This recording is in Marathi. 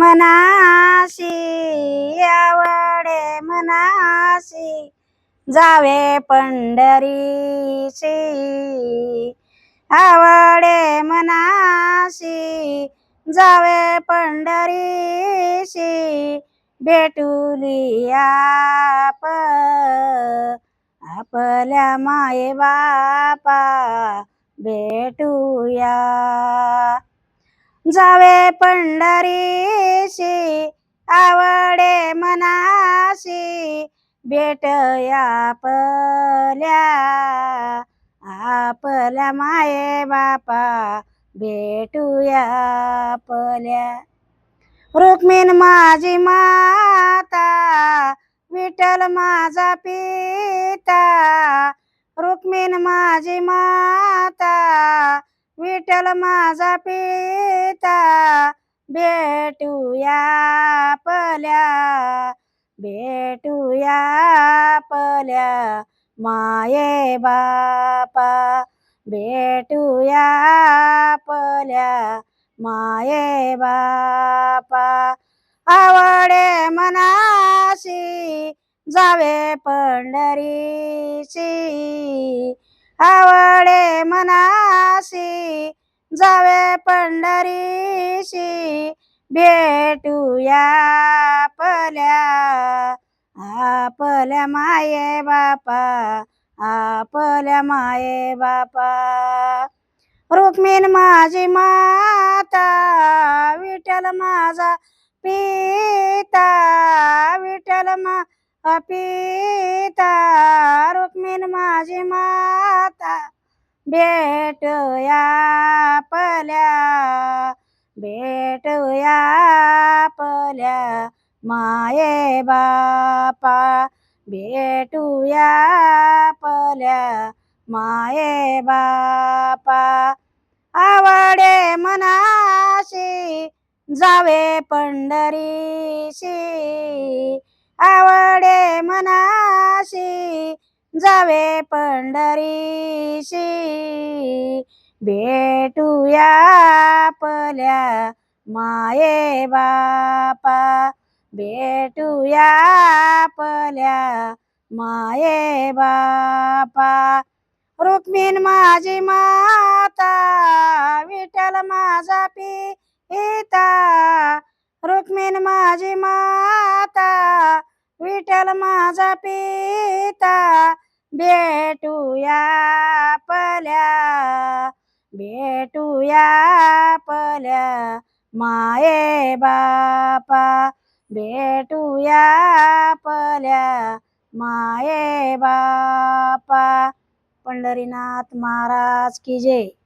मनाशी आवडे मनाशी जावे पंढरीशी आवडे मनाशी जावे पंढरीशी भेटुली आपल्या माये बापा भेटूया जावे पंढरीशी आवडे मनाशी भेटया आपल्या माये बापा भेटूया आपल्या रुक्मिण माझी माता विठ्ठल माझा पिता रुक्मिण माझी माता विठ्ठल माझा पिता भेटूया आपल्या माये बापा भेटूया आपल्या माये बापा आवडे मनाशी जावे पंढरीशी आवडे मनाशी जावे पंढरीशी भेटूया आपल्या माये बापा आपल्या माये बापा रुक्मिण माझी माता विठ्ठल माझा पिता विठ्ठल माझा पिता रुक्मिण माझी माता भेटूया आपल्या माये बापा भेटूया आपल्या माये बापा आवडे मनाशी जावे पंढरीशी आवडे मनाशी जावे पंढरीशी भेटूया आपल्या माये बापा भेटूया आपल्या माये बापा रुक्मिण माझी माता विठ्ठल माझा पिता रुक्मिण माझी माता विठ्ठल माझा पिता भेटूया आपल्या माये बापा भेटूया आपल्या माये बापा। पंढरीनाथ महाराज की जय।